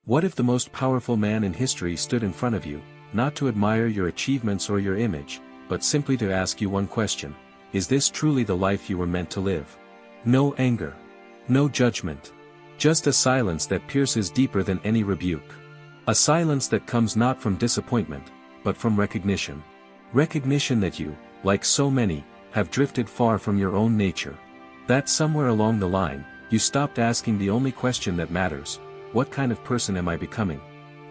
What if the most powerful man in history stood in front of you, not to admire your achievements or your image, but simply to ask you one question: is this truly the life you were meant to live? No anger. No judgment. Just a silence that pierces deeper than any rebuke. A silence that comes not from disappointment, but from recognition. Recognition that you, like so many, have drifted far from your own nature. That somewhere along the line, you stopped asking the only question that matters: what kind of person am I becoming?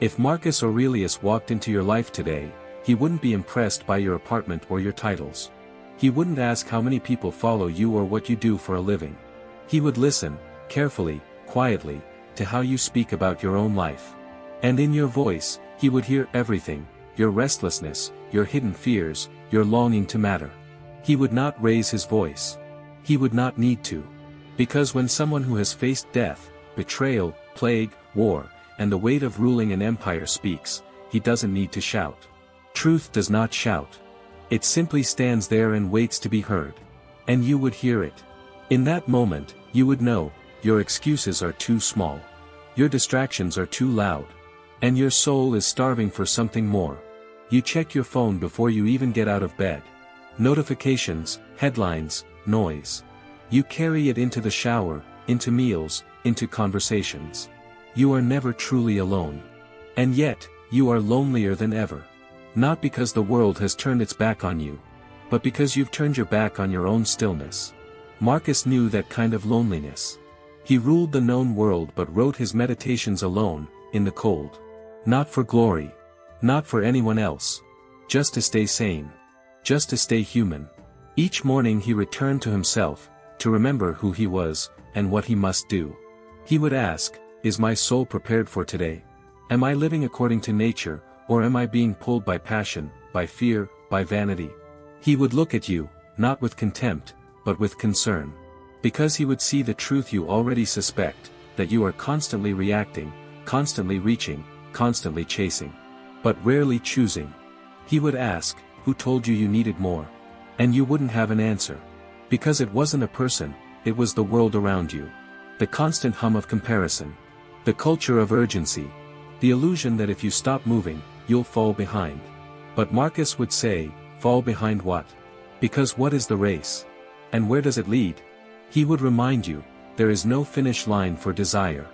If Marcus Aurelius walked into your life today, he wouldn't be impressed by your apartment or your titles. He wouldn't ask how many people follow you or what you do for a living. He would listen, carefully, quietly, to how you speak about your own life. And in your voice, he would hear everything: your restlessness, your hidden fears, your longing to matter. He would not raise his voice. He would not need to. Because when someone who has faced death, betrayal, plague, war, and the weight of ruling an empire speaks, he doesn't need to shout. Truth does not shout. It simply stands there and waits to be heard. And you would hear it. In that moment, you would know, your excuses are too small. Your distractions are too loud. And your soul is starving for something more. You check your phone before you even get out of bed. Notifications, headlines, noise. You carry it into the shower, into meals, into conversations. You are never truly alone. And yet, you are lonelier than ever. Not because the world has turned its back on you, but because you've turned your back on your own stillness. Marcus knew that kind of loneliness. He ruled the known world but wrote his meditations alone, in the cold. Not for glory. Not for anyone else. Just to stay sane. Just to stay human. Each morning he returned to himself, to remember who he was, and what he must do. He would ask, is my soul prepared for today? Am I living according to nature, or am I being pulled by passion, by fear, by vanity? He would look at you, not with contempt, but with concern. Because he would see the truth you already suspect, that you are constantly reacting, constantly reaching, constantly chasing. But rarely choosing. He would ask, who told you you needed more? And you wouldn't have an answer. Because it wasn't a person, it was the world around you. The constant hum of comparison. The culture of urgency. The illusion that if you stop moving, you'll fall behind. But Marcus would say, fall behind what? Because what is the race? And where does it lead? He would remind you, there is no finish line for desire.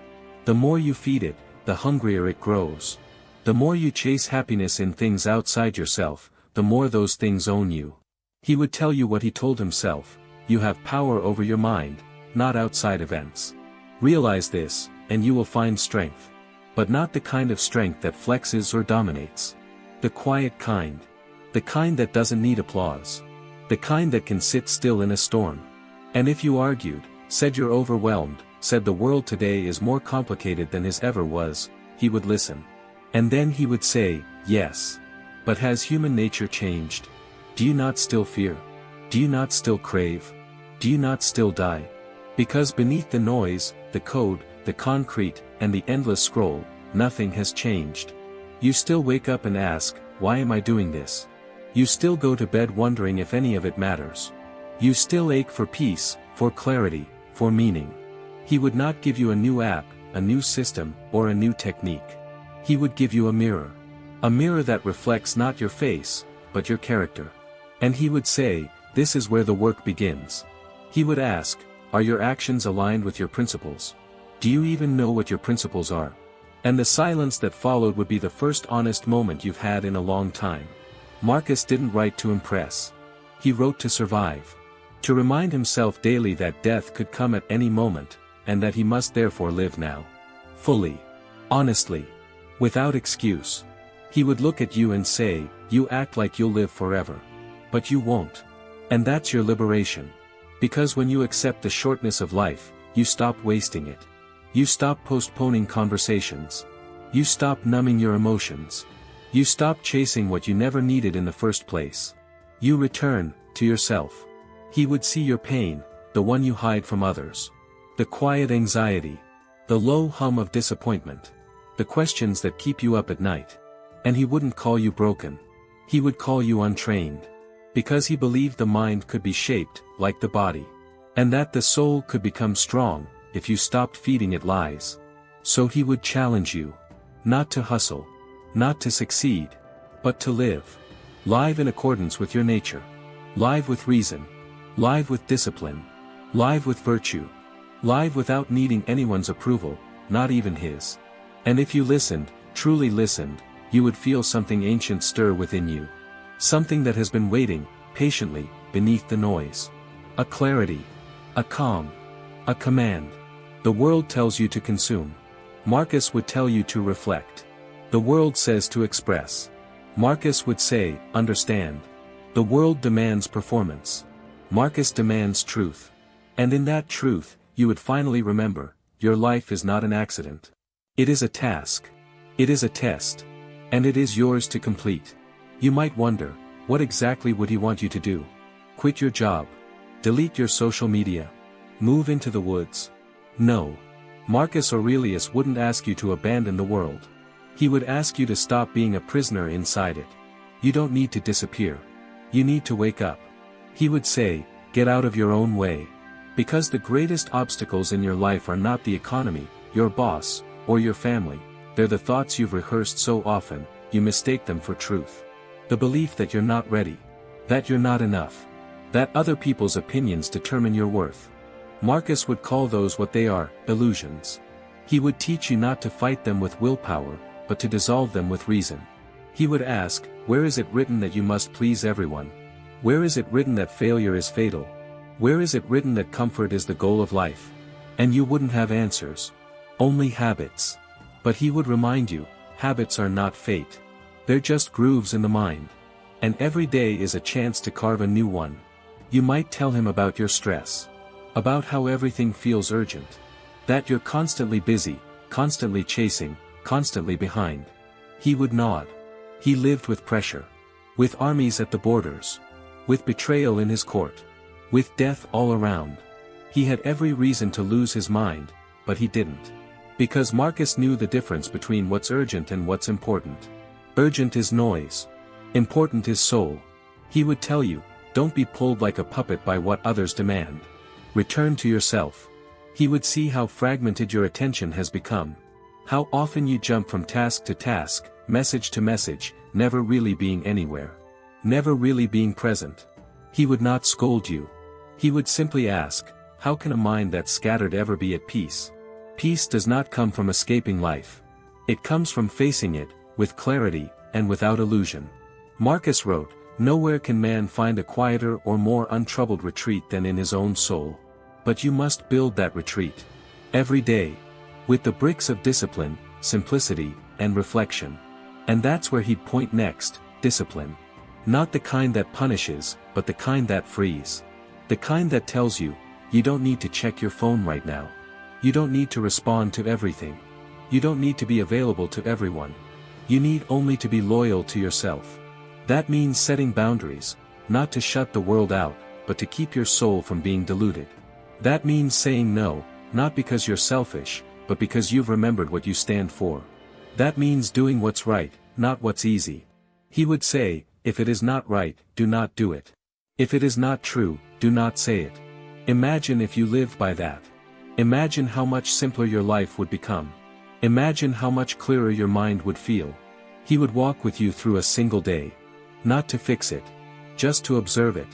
The more you feed it, the hungrier it grows. The more you chase happiness in things outside yourself, the more those things own you. He would tell you what he told himself: you have power over your mind, not outside events. Realize this, and you will find strength. But not the kind of strength that flexes or dominates. The quiet kind. The kind that doesn't need applause. The kind that can sit still in a storm. And if you argued, said you're overwhelmed, said the world today is more complicated than it ever was, he would listen. And then he would say, yes. But has human nature changed? Do you not still fear? Do you not still crave? Do you not still die? Because beneath the noise, the code, the concrete, and the endless scroll, nothing has changed. You still wake up and ask, why am I doing this? You still go to bed wondering if any of it matters. You still ache for peace, for clarity, for meaning. He would not give you a new app, a new system, or a new technique. He would give you a mirror. A mirror that reflects not your face, but your character. And he would say, this is where the work begins. He would ask, are your actions aligned with your principles? Do you even know what your principles are? And the silence that followed would be the first honest moment you've had in a long time. Marcus didn't write to impress. He wrote to survive. To remind himself daily that death could come at any moment, and that he must therefore live now. Fully. Honestly. Without excuse. He would look at you and say, you act like you'll live forever. But you won't. And that's your liberation. Because when you accept the shortness of life, you stop wasting it. You stop postponing conversations. You stop numbing your emotions. You stop chasing what you never needed in the first place. You return to yourself. He would see your pain, the one you hide from others. The quiet anxiety. The low hum of disappointment. The questions that keep you up at night. And he wouldn't call you broken. He would call you untrained. Because he believed the mind could be shaped, like the body. And that the soul could become strong, if you stopped feeding it lies. So he would challenge you. Not to hustle. Not to succeed. But to live. Live in accordance with your nature. Live with reason. Live with discipline. Live with virtue. Live without needing anyone's approval, not even his. And if you listened, truly listened, you would feel something ancient stir within you. Something that has been waiting, patiently, beneath the noise. A clarity. A calm. A command. The world tells you to consume. Marcus would tell you to reflect. The world says to express. Marcus would say, understand. The world demands performance. Marcus demands truth. And in that truth, you would finally remember, your life is not an accident. It is a task. It is a test. And it is yours to complete. You might wonder, what exactly would he want you to do? Quit your job? Delete your social media? Move into the woods? No. Marcus Aurelius wouldn't ask you to abandon the world. He would ask you to stop being a prisoner inside it. You don't need to disappear. You need to wake up. He would say, get out of your own way. Because the greatest obstacles in your life are not the economy, your boss, or your family. They're the thoughts you've rehearsed so often, you mistake them for truth. The belief that you're not ready. That you're not enough. That other people's opinions determine your worth. Marcus would call those what they are, illusions. He would teach you not to fight them with willpower, but to dissolve them with reason. He would ask, where is it written that you must please everyone? Where is it written that failure is fatal? Where is it written that comfort is the goal of life? And you wouldn't have answers. Only habits. But he would remind you, habits are not fate. They're just grooves in the mind. And every day is a chance to carve a new one. You might tell him about your stress. About how everything feels urgent. That you're constantly busy, constantly chasing, constantly behind. He would nod. He lived with pressure. With armies at the borders. With betrayal in his court. With death all around. He had every reason to lose his mind, but he didn't. Because Marcus knew the difference between what's urgent and what's important. Urgent is noise. Important is soul. He would tell you, don't be pulled like a puppet by what others demand. Return to yourself. He would see how fragmented your attention has become. How often you jump from task to task, message to message, never really being anywhere. Never really being present. He would not scold you. He would simply ask, how can a mind that's scattered ever be at peace? Peace does not come from escaping life. It comes from facing it, with clarity, and without illusion. Marcus wrote, nowhere can man find a quieter or more untroubled retreat than in his own soul. But you must build that retreat. Every day. With the bricks of discipline, simplicity, and reflection. And that's where he'd point next, discipline. Not the kind that punishes, but the kind that frees. The kind that tells you, you don't need to check your phone right now. You don't need to respond to everything. You don't need to be available to everyone. You need only to be loyal to yourself. That means setting boundaries, not to shut the world out, but to keep your soul from being diluted. That means saying no, not because you're selfish, but because you've remembered what you stand for. That means doing what's right, not what's easy. He would say, if it is not right, do not do it. If it is not true, do not say it. Imagine if you lived by that. Imagine how much simpler your life would become. Imagine how much clearer your mind would feel. He would walk with you through a single day. Not to fix it. Just to observe it.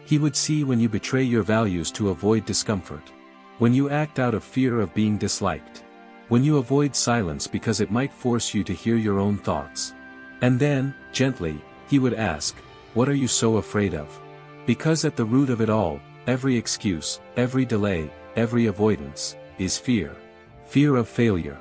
He would see when you betray your values to avoid discomfort. When you act out of fear of being disliked. When you avoid silence because it might force you to hear your own thoughts. And then, gently, he would ask, what are you so afraid of? Because at the root of it all, every excuse, every delay, every avoidance, is fear. Fear of failure.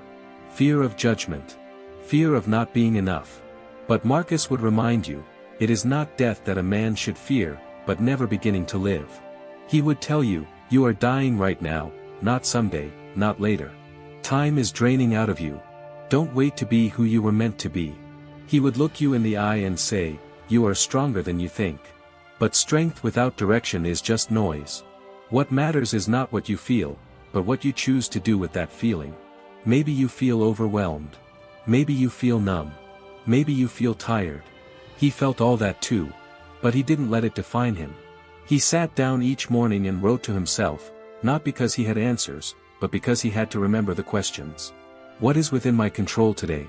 Fear of judgment. Fear of not being enough. But Marcus would remind you, it is not death that a man should fear, but never beginning to live. He would tell you, you are dying right now, not someday, not later. Time is draining out of you. Don't wait to be who you were meant to be. He would look you in the eye and say, you are stronger than you think. But strength without direction is just noise. What matters is not what you feel, but what you choose to do with that feeling. Maybe you feel overwhelmed. Maybe you feel numb. Maybe you feel tired. He felt all that too. But he didn't let it define him. He sat down each morning and wrote to himself, not because he had answers, but because he had to remember the questions. What is within my control today?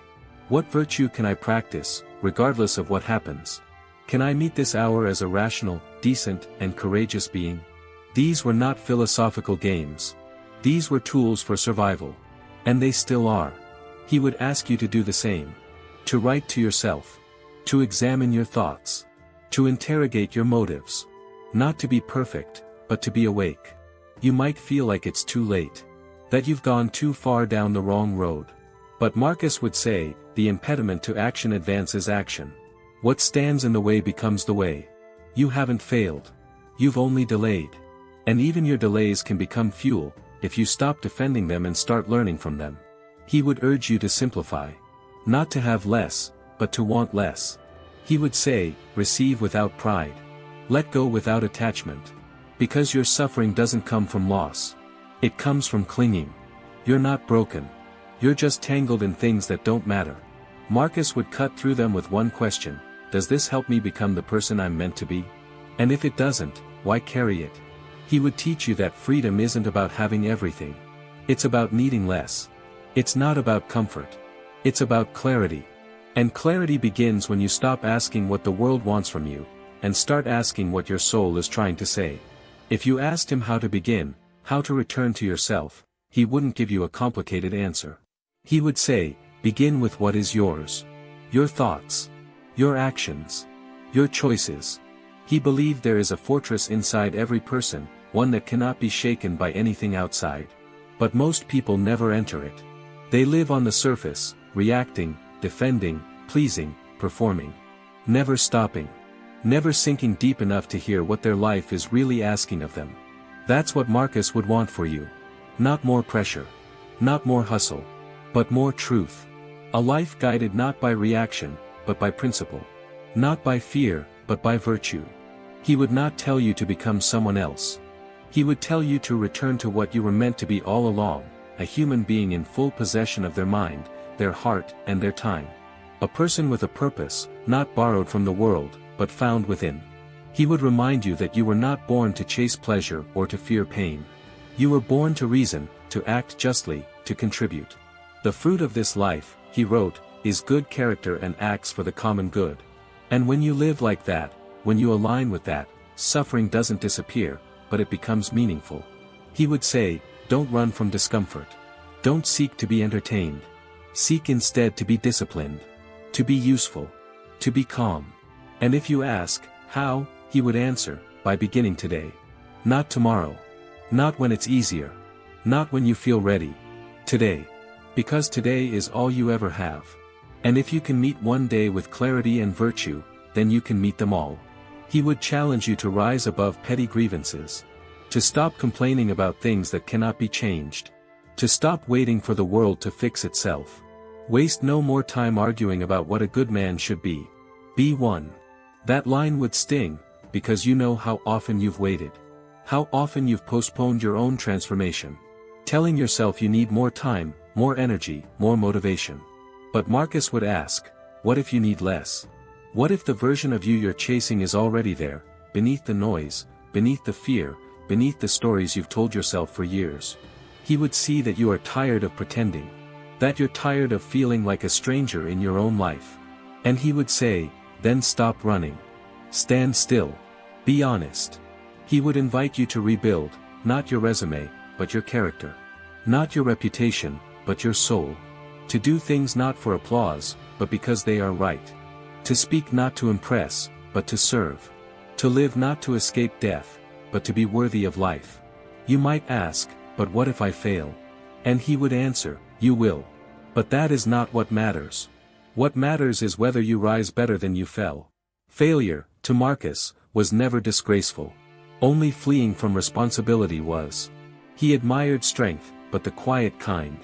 What virtue can I practice, regardless of what happens? Can I meet this hour as a rational, decent, and courageous being? These were not philosophical games. These were tools for survival. And they still are. He would ask you to do the same. To write to yourself. To examine your thoughts. To interrogate your motives. Not to be perfect, but to be awake. You might feel like it's too late. That you've gone too far down the wrong road. But Marcus would say, the impediment to action advances action. What stands in the way becomes the way. You haven't failed. You've only delayed. And even your delays can become fuel, if you stop defending them and start learning from them. He would urge you to simplify. Not to have less, but to want less. He would say, receive without pride. Let go without attachment. Because your suffering doesn't come from loss. It comes from clinging. You're not broken. You're just tangled in things that don't matter. Marcus would cut through them with one question: does this help me become the person I'm meant to be? And if it doesn't, why carry it? He would teach you that freedom isn't about having everything. It's about needing less. It's not about comfort. It's about clarity. And clarity begins when you stop asking what the world wants from you, and start asking what your soul is trying to say. If you asked him how to begin, how to return to yourself, he wouldn't give you a complicated answer. He would say, begin with what is yours. Your thoughts. Your actions. Your choices. He believed there is a fortress inside every person, one that cannot be shaken by anything outside. But most people never enter it. They live on the surface, reacting, defending, pleasing, performing. Never stopping. Never sinking deep enough to hear what their life is really asking of them. That's what Marcus would want for you. Not more pressure. Not more hustle. But more truth. A life guided not by reaction, but by principle. Not by fear, but by virtue. He would not tell you to become someone else. He would tell you to return to what you were meant to be all along, a human being in full possession of their mind, their heart, and their time. A person with a purpose, not borrowed from the world, but found within. He would remind you that you were not born to chase pleasure or to fear pain. You were born to reason, to act justly, to contribute. The fruit of this life, he wrote, is good character and acts for the common good. And when you live like that, when you align with that, suffering doesn't disappear, but it becomes meaningful. He would say, don't run from discomfort. Don't seek to be entertained. Seek instead to be disciplined. To be useful. To be calm. And if you ask, how, he would answer, by beginning today. Not tomorrow. Not when it's easier. Not when you feel ready. Today. Because today is all you ever have. And if you can meet one day with clarity and virtue, then you can meet them all. He would challenge you to rise above petty grievances. To stop complaining about things that cannot be changed. To stop waiting for the world to fix itself. Waste no more time arguing about what a good man should be. Be one. That line would sting, because you know how often you've waited. How often you've postponed your own transformation. Telling yourself you need more time, more energy, more motivation. But Marcus would ask, what if you need less? What if the version of you you're chasing is already there, beneath the noise, beneath the fear, beneath the stories you've told yourself for years? He would see that you are tired of pretending. That you're tired of feeling like a stranger in your own life. And he would say, then stop running. Stand still. Be honest. He would invite you to rebuild, not your resume, but your character. Not your reputation, but your soul. To do things not for applause, but because they are right. To speak not to impress, but to serve. To live not to escape death, but to be worthy of life. You might ask, but what if I fail? And he would answer, you will. But that is not what matters. What matters is whether you rise better than you fell. Failure, to Marcus, was never disgraceful. Only fleeing from responsibility was. He admired strength, but the quiet kind.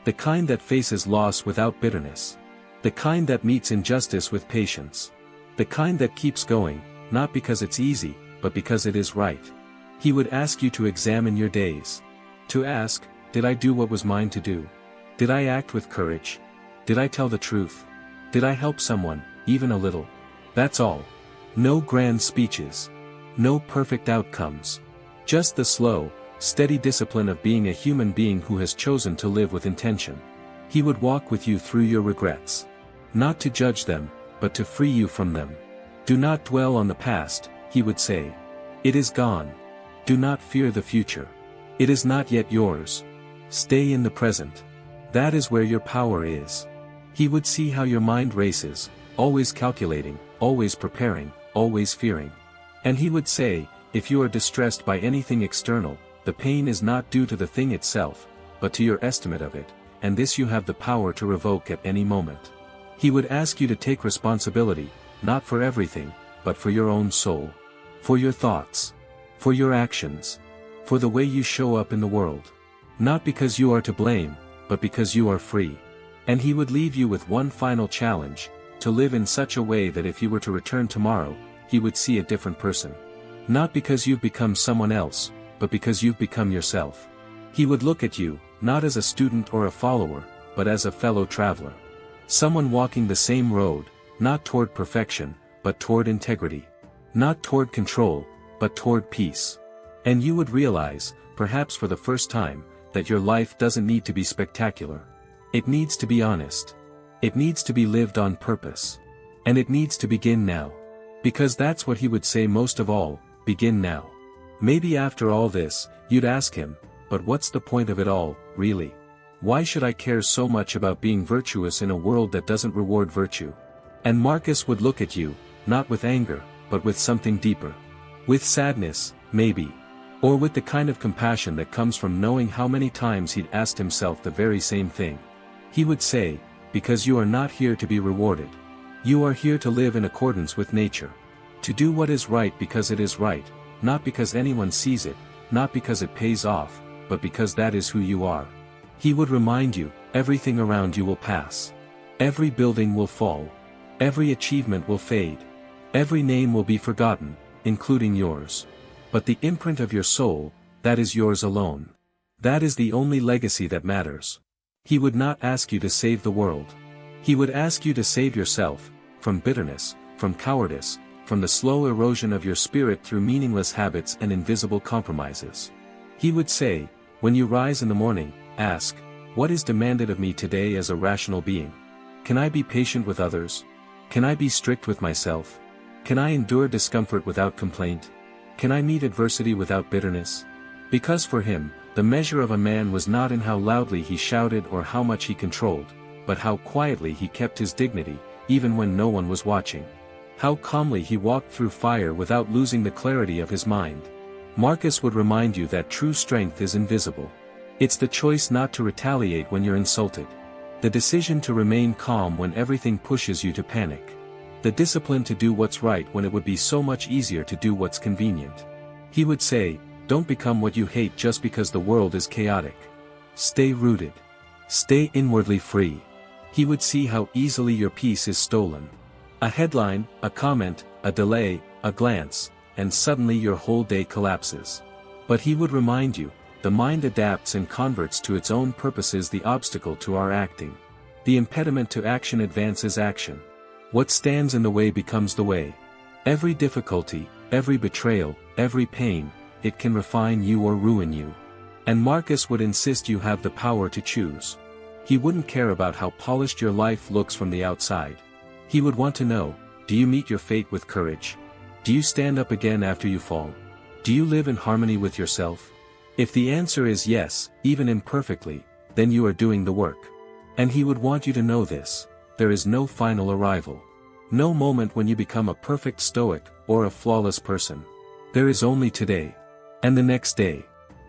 The kind that faces loss without bitterness. The kind that meets injustice with patience. The kind that keeps going, not because it's easy, but because it is right. He would ask you to examine your days. To ask, did I do what was mine to do? Did I act with courage? Did I tell the truth? Did I help someone, even a little? That's all. No grand speeches. No perfect outcomes. Just the slow, steady discipline of being a human being who has chosen to live with intention. He would walk with you through your regrets. Not to judge them, but to free you from them. Do not dwell on the past, he would say. It is gone. Do not fear the future. It is not yet yours. Stay in the present. That is where your power is. He would see how your mind races, always calculating, always preparing, always fearing. And he would say, if you are distressed by anything external, the pain is not due to the thing itself, but to your estimate of it, and this you have the power to revoke at any moment. He would ask you to take responsibility, not for everything, but for your own soul. For your thoughts. For your actions. For the way you show up in the world. Not because you are to blame, but because you are free. And he would leave you with one final challenge, to live in such a way that if you were to return tomorrow, he would see a different person. Not because you've become someone else, but because you've become yourself. He would look at you, not as a student or a follower, but as a fellow traveler. Someone walking the same road, not toward perfection, but toward integrity. Not toward control, but toward peace. And you would realize, perhaps for the first time, that your life doesn't need to be spectacular. It needs to be honest. It needs to be lived on purpose. And it needs to begin now. Because that's what he would say most of all, begin now. Maybe after all this, you'd ask him, but what's the point of it all, really? Why should I care so much about being virtuous in a world that doesn't reward virtue? And Marcus would look at you, not with anger, but with something deeper. With sadness, maybe. Or with the kind of compassion that comes from knowing how many times he'd asked himself the very same thing. He would say, because you are not here to be rewarded. You are here to live in accordance with nature. To do what is right because it is right, not because anyone sees it, not because it pays off, but because that is who you are. He would remind you, everything around you will pass. Every building will fall. Every achievement will fade. Every name will be forgotten, including yours. But the imprint of your soul, that is yours alone. That is the only legacy that matters. He would not ask you to save the world. He would ask you to save yourself, from bitterness, from cowardice, from the slow erosion of your spirit through meaningless habits and invisible compromises. He would say, when you rise in the morning, ask, what is demanded of me today as a rational being? Can I be patient with others? Can I be strict with myself? Can I endure discomfort without complaint? Can I meet adversity without bitterness? Because for him, the measure of a man was not in how loudly he shouted or how much he controlled, but how quietly he kept his dignity, even when no one was watching. How calmly he walked through fire without losing the clarity of his mind. Marcus would remind you that true strength is invisible. It's the choice not to retaliate when you're insulted. The decision to remain calm when everything pushes you to panic. The discipline to do what's right when it would be so much easier to do what's convenient. He would say, don't become what you hate just because the world is chaotic. Stay rooted. Stay inwardly free. He would see how easily your peace is stolen. A headline, a comment, a delay, a glance, and suddenly your whole day collapses. But he would remind you, the mind adapts and converts to its own purposes the obstacle to our acting. The impediment to action advances action. What stands in the way becomes the way. Every difficulty, every betrayal, every pain, it can refine you or ruin you. And Marcus would insist you have the power to choose. He wouldn't care about how polished your life looks from the outside. He would want to know, do you meet your fate with courage? Do you stand up again after you fall? Do you live in harmony with yourself? If the answer is yes, even imperfectly, then you are doing the work. And he would want you to know this. There is no final arrival. No moment when you become a perfect Stoic, or a flawless person. There is only today. And the next day.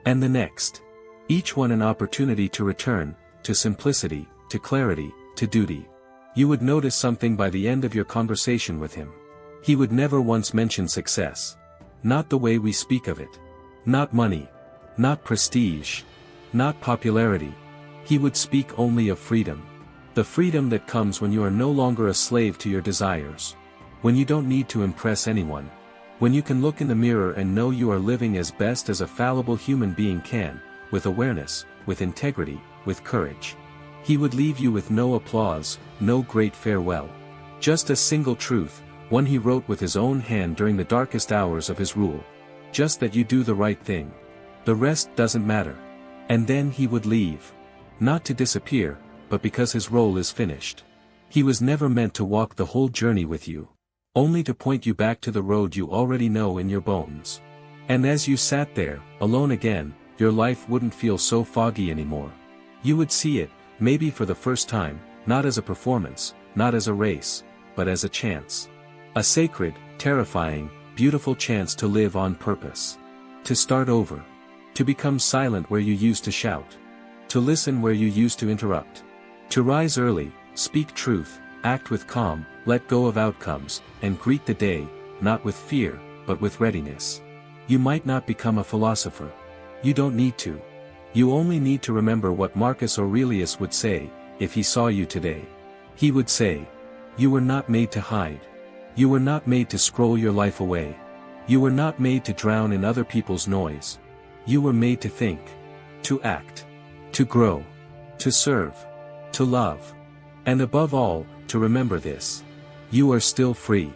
And the next. Each one an opportunity to return, to simplicity, to clarity, to duty. You would notice something by the end of your conversation with him. He would never once mention success. Not the way we speak of it. Not money. Not prestige. Not popularity. He would speak only of freedom. The freedom that comes when you are no longer a slave to your desires. When you don't need to impress anyone. When you can look in the mirror and know you are living as best as a fallible human being can, with awareness, with integrity, with courage. He would leave you with no applause, no great farewell. Just a single truth, one he wrote with his own hand during the darkest hours of his rule. Just that you do the right thing. The rest doesn't matter. And then he would leave. Not to disappear, but because his role is finished. He was never meant to walk the whole journey with you. Only to point you back to the road you already know in your bones. And as you sat there, alone again, your life wouldn't feel so foggy anymore. You would see it, maybe for the first time, not as a performance, not as a race, but as a chance. A sacred, terrifying, beautiful chance to live on purpose. To start over. To become silent where you used to shout. To listen where you used to interrupt. To rise early, speak truth, act with calm, let go of outcomes, and greet the day, not with fear, but with readiness. You might not become a philosopher. You don't need to. You only need to remember what Marcus Aurelius would say, if he saw you today. He would say, "You were not made to hide. You were not made to scroll your life away. You were not made to drown in other people's noise. You were made to think. To act. To grow. To serve. To love. And above all, to remember this. You are still free."